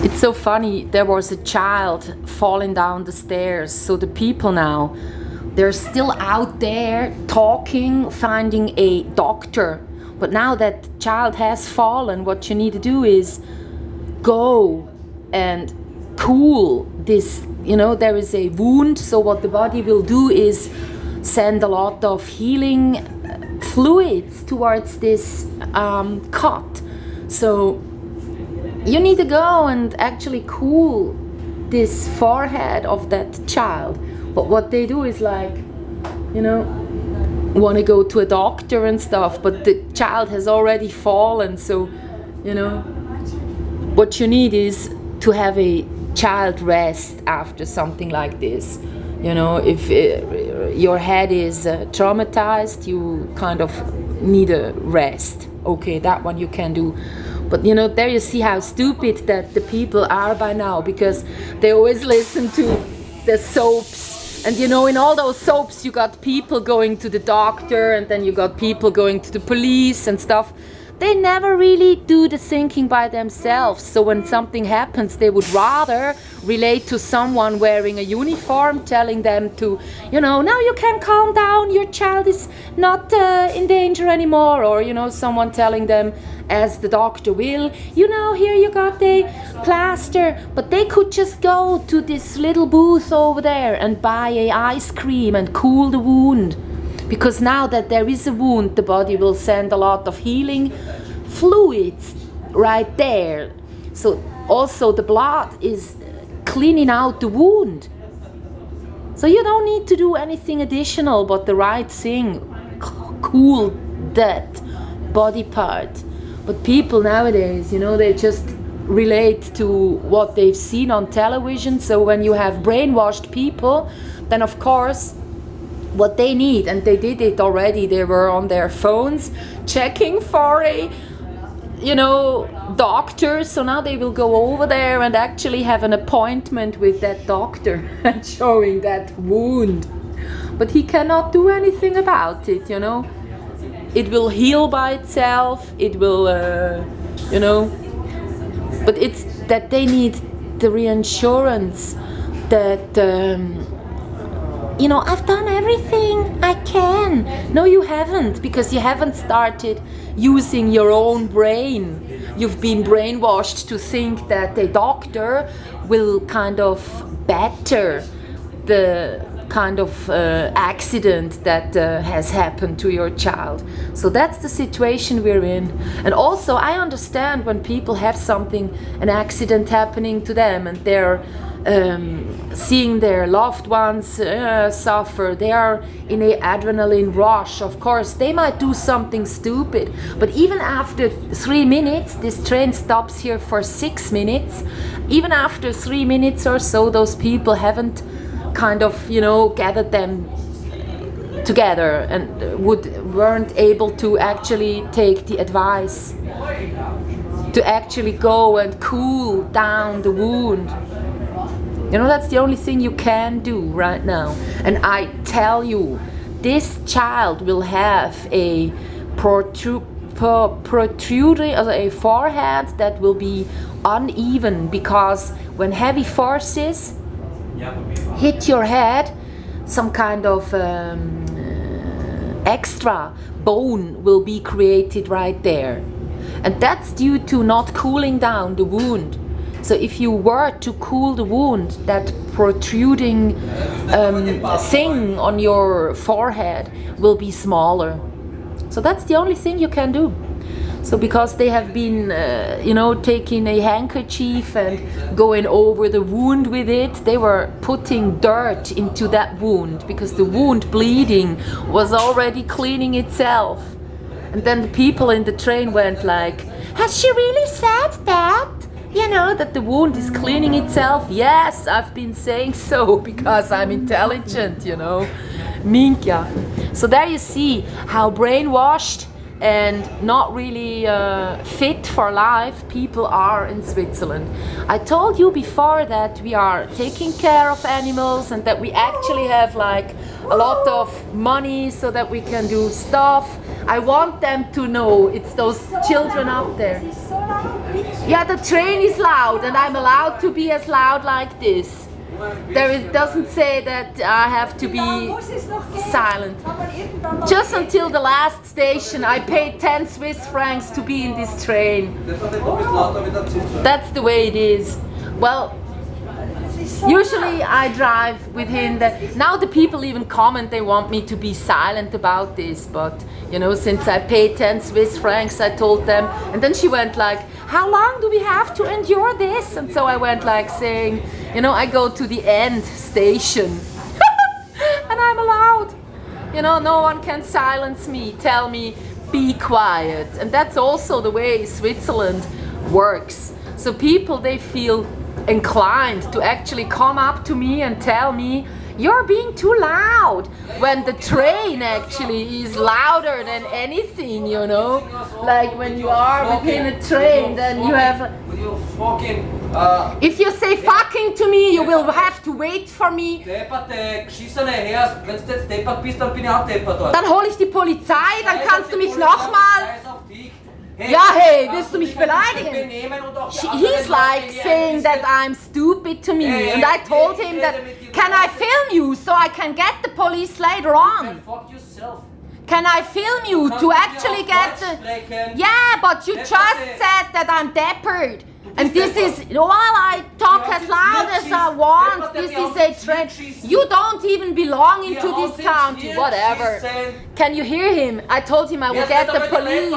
It's so funny. There was a child falling down the stairs. So the people now, they're still out there talking, finding a doctor. But now that child has fallen, what you need to do is go and cool this. There is a wound. So what the body will do is send a lot of healing fluids towards this cut. So you need to go and actually cool this forehead of that child. But what they do is want to go to a doctor and stuff, but the child has already fallen. So, what you need is to have a child rest after something like this. If your head is traumatized, you kind of need a rest. Okay, that one you can do. But there you see how stupid that the people are by now, because they always listen to the soaps. And in all those soaps you got people going to the doctor, and then you got people going to the police and stuff. They never really do the thinking by themselves. So when something happens, they would rather relate to someone wearing a uniform, telling them to, now you can calm down, your child is not in danger anymore. Or, someone telling them, as the doctor will, here you got a plaster. But they could just go to this little booth over there and buy a ice cream and cool the wound. Because now that there is a wound, the body will send a lot of healing fluids right there. So also the blood is cleaning out the wound. So you don't need to do anything additional but the right thing. Cool that body part. But people nowadays, they just relate to what they've seen on television. So when you have brainwashed people, then of course what they need, and they did it already, they were on their phones checking for a doctor. So now they will go over there and actually have an appointment with that doctor and showing that wound. But he cannot do anything about it. It will heal by itself. It will but it's that they need the reassurance that I've done everything I can. No, you haven't, because you haven't started using your own brain. You've been brainwashed to think that a doctor will kind of better the kind of accident that has happened to your child. So that's the situation we're in. And also I understand when people have an accident happening to them, and they're seeing their loved ones suffer. They are in an adrenaline rush. Of course, they might do something stupid, but even after 3 minutes, this train stops here for 6 minutes. Even after 3 minutes or so, those people haven't kind of, gathered them together and weren't able to actually take the advice to actually go and cool down the wound. That's the only thing you can do right now. And I tell you, this child will have a protruding, a forehead that will be uneven, because when heavy forces hit your head, some kind of extra bone will be created right there. And that's due to not cooling down the wound. So if you were to cool the wound, that protruding thing on your forehead will be smaller. So that's the only thing you can do. So because they have been, taking a handkerchief and going over the wound with it, they were putting dirt into that wound because the wound bleeding was already cleaning itself. And then the people in the train went like, has she really said that? That the wound is cleaning itself. Yes, I've been saying so because I'm intelligent, Minka. So there you see how brainwashed and not really fit for life people are in Switzerland. I told you before that we are taking care of animals and that we actually have a lot of money so that we can do stuff. I want them to know, it's those children up there. Yeah, the train is loud, and I'm allowed to be as loud like this. It doesn't say that I have to be silent. Just until the last station, I paid 10 Swiss francs to be in this train. That's the way it is. Well, usually I drive within the... Now the people even comment they want me to be silent about this, but you know, since I paid 10 Swiss francs, I told them, and then she went like, how long do we have to endure this? And so I went like saying, you know, I go to the end station and I'm allowed. You know, no one can silence me, tell me, be quiet. And that's also the way Switzerland works. So people, they feel inclined to actually come up to me and tell me, you're being too loud, when the train actually is louder than anything, you know. Like when you are within a train, then you have... If you say fucking to me, you will have to wait for me. Dann hole ich die Polizei, dann kannst du mich nochmal... Ja, hey, willst du mich beleidigen? He's like saying that I'm stupid to me, and I told him that, can I film you so I can get the police later on? Can I film you to actually get the... Yeah, but you just said that I'm deppert. And this is, while I talk as loud as I want, this is a trend. You don't even belong into this county, whatever. Can you hear him? I told him I will get the police.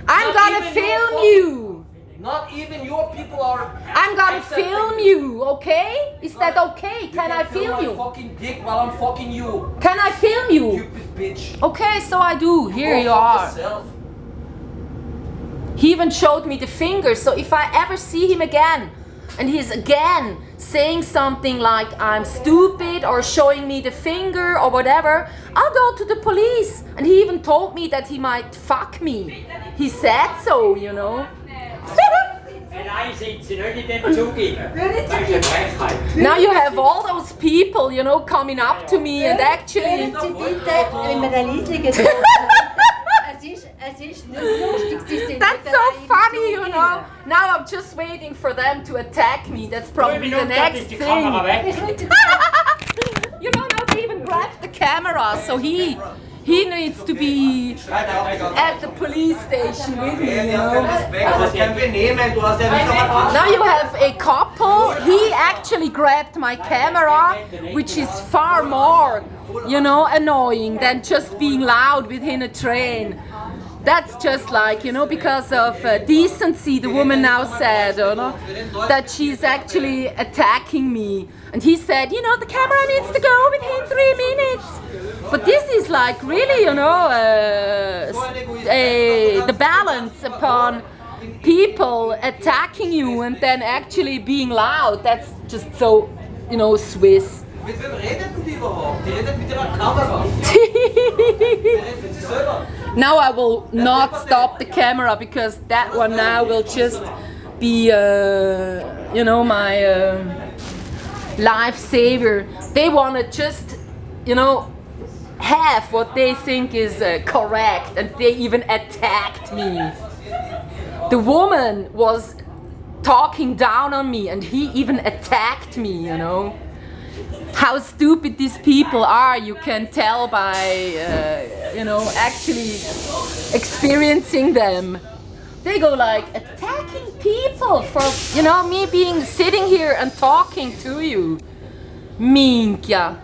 I'm gonna film you. Not even your people are... I'm gonna film you, okay? Is that okay? Can I film you? Fucking dick while I'm fucking you. Can I film you? Stupid bitch. Okay, so I do. Here you are. Yourself. He even showed me the finger, so if I ever see him again and he's again saying something like I'm stupid or showing me the finger or whatever, I'll go to the police. And he even told me that he might fuck me. He said so, you know. Now you have all those people, you know, coming up to me and actually... That's so funny, you know. Now I'm just waiting for them to attack me. That's probably the next thing. You know, now they even grabbed the camera, so he needs to be at the police station with me, you know. Now you have a couple. He actually grabbed my camera, which is far more, you know, annoying than just being loud within a train. That's just like, you know, because of decency, the woman now said, you know, that she's actually attacking me. And he said, you know, the camera needs to go within 3 minutes. But this is like really, you know, the balance upon people attacking you and then actually being loud. That's just so, you know, Swiss. Mit wem redet die überhaupt? Die redet mit ihrer Kamera. Now I will not stop the camera because that one now will just be, you know, my lifesaver. They want to just, you know, have what they think is correct, and they even attacked me. The woman was talking down on me and he even attacked me, you know. How stupid these people are, you can tell by, you know, actually experiencing them. They go like attacking people for, you know, me sitting here and talking to you. Minkia.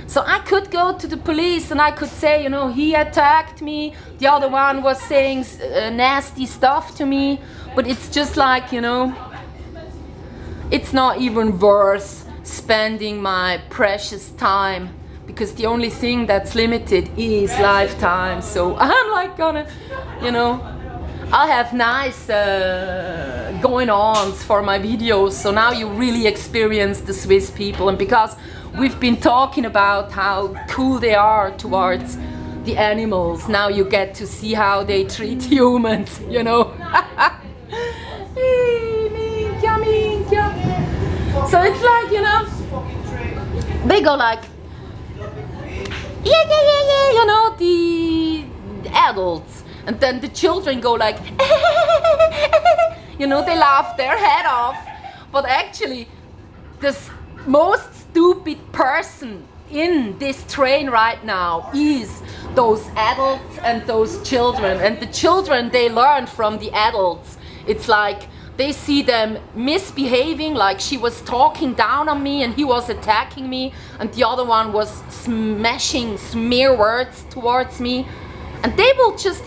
So I could go to the police and I could say, you know, he attacked me, the other one was saying nasty stuff to me, but it's just like, you know, it's not even worth spending my precious time, because the only thing that's limited is lifetime. So I'm like gonna, you know, I'll have nice going-ons for my videos, so now you really experience the Swiss people. And because we've been talking about how cool they are towards the animals, now you get to see how they treat humans, you know. So it's like, you know, they go like, yeah, you know, the adults. And then the children go like, you know, they laugh their head off. But actually, the most stupid person in this train right now is those adults and those children. And the children, they learn from the adults. It's like they see them misbehaving, like she was talking down on me and he was attacking me, and the other one was smashing smear words towards me. And they will just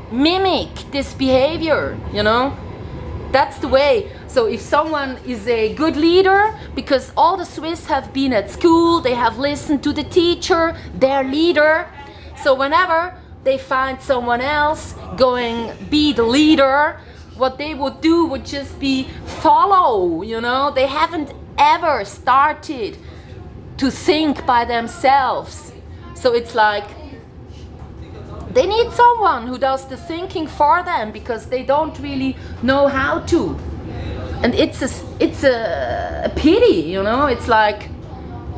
mimic this behavior, you know? That's the way. So if someone is a good leader, because all the Swiss have been at school, they have listened to the teacher, their leader. So whenever they find someone else going be the leader, what they would do would just be follow, you know? They haven't ever started to think by themselves. So it's like they need someone who does the thinking for them because they don't really know how to. And it's a pity, you know? It's like,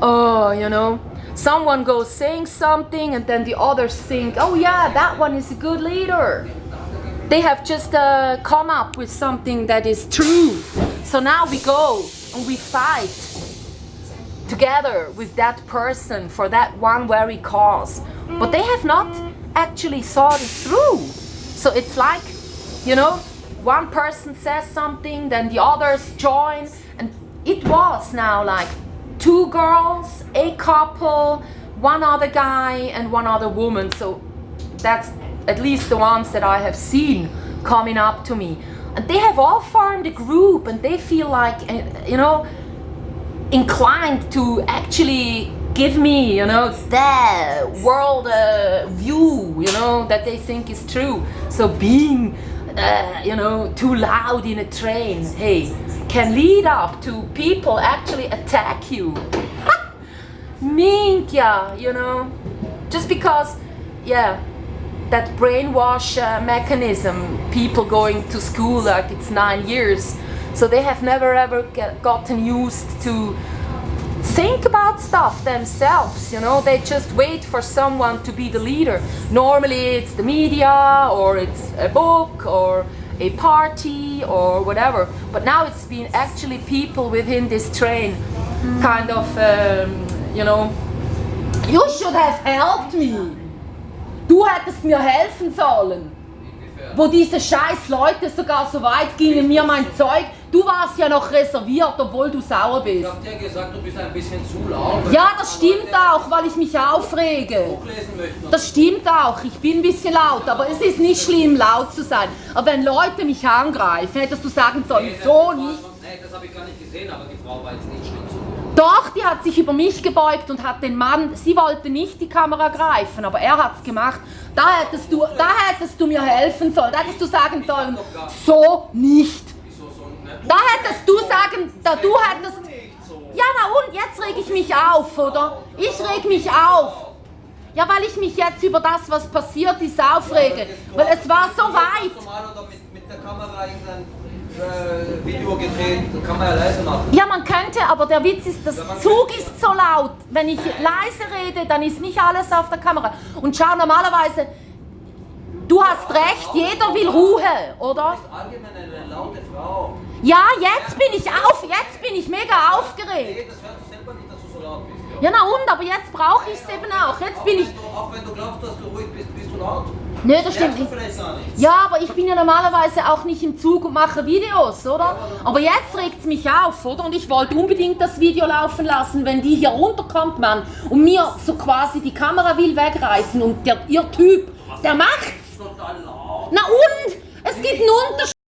oh, you know, someone goes saying something and then the others think, oh yeah, that one is a good leader. They have just come up with something that is true. So now we go and we fight together with that person for that one very cause. But they have not actually thought it through. So it's like, you know, one person says something, then the others join. And it was now like 2 girls, a couple, one other guy and one other woman. So that's at least the ones that I have seen coming up to me. And they have all formed a group and they feel like, you know, inclined to actually give me, you know, the world view, you know, that they think is true. So being, you know, too loud in a train, hey, can lead up to people actually attack you. Minchia, you know, just because, yeah, that brainwash mechanism, people going to school like it's 9 years, so they have never ever gotten used to think about stuff themselves, you know, they just wait for someone to be the leader. Normally it's the media or it's a book or a party or whatever, but now it's been actually people within this train kind of, you know, you should have helped me. Du hättest mir helfen sollen. Wo diese scheiß Leute sogar so weit gingen, mir mein Zeug. Du warst ja noch reserviert, obwohl du sauer bist. Ich hab dir gesagt, du bist ein bisschen zu laut. Ja, das stimmt auch, weil ich mich aufrege. Hochlesen möchten. Das stimmt auch, ich bin ein bisschen laut, aber es ist nicht schlimm, laut zu sein. Aber wenn Leute mich angreifen, hättest du sagen sollen, so nicht. Nee, das habe ich gar nicht gesehen, aber die Frau war jetzt nicht schlimm zu. Doch, die hat sich über mich gebeugt und hat den Mann, sie wollte nicht die Kamera greifen, aber er hat's gemacht. Da hättest du mir helfen sollen, da hättest du sagen sollen, so nicht. Wieso so? Ne, Da hättest du sagen, du hättest... Ja, na und, jetzt reg ich mich auf, oder? Ich reg mich auf. Ja, weil ich mich jetzt über das, was passiert ist, aufrege. Weil es war so weit. Normal oder mit der Kamera irgendein Video gedreht, kann man ja leise machen. Ja, man könnte, aber der Witz ist, das Zug ist so laut. Wenn ich leise rede, dann ist nicht alles auf der Kamera. Und schau, normalerweise, du hast recht, jeder will Ruhe, oder? Du bist allgemein eine laute Frau. Ja, jetzt bin ich mega aufgeregt. Nee, das hört sich selber nicht, dass du so laut bist. Ja, na und, aber jetzt brauche ich es eben auch. Jetzt bin ich... Auch wenn du glaubst, dass du ruhig bist, bist du laut. Nee, das stimmt Merkst du nicht. vielleicht gar nicht. Ja, aber ich bin ja normalerweise auch nicht im Zug und mache Videos, oder? Aber jetzt regt es mich auf, oder? Und ich wollte unbedingt das Video laufen lassen, wenn die hier runterkommt, Mann, und mir so quasi die Kamera will wegreißen und ihr Typ, der macht's. Total laut. Na und? Es gibt einen Unterschied.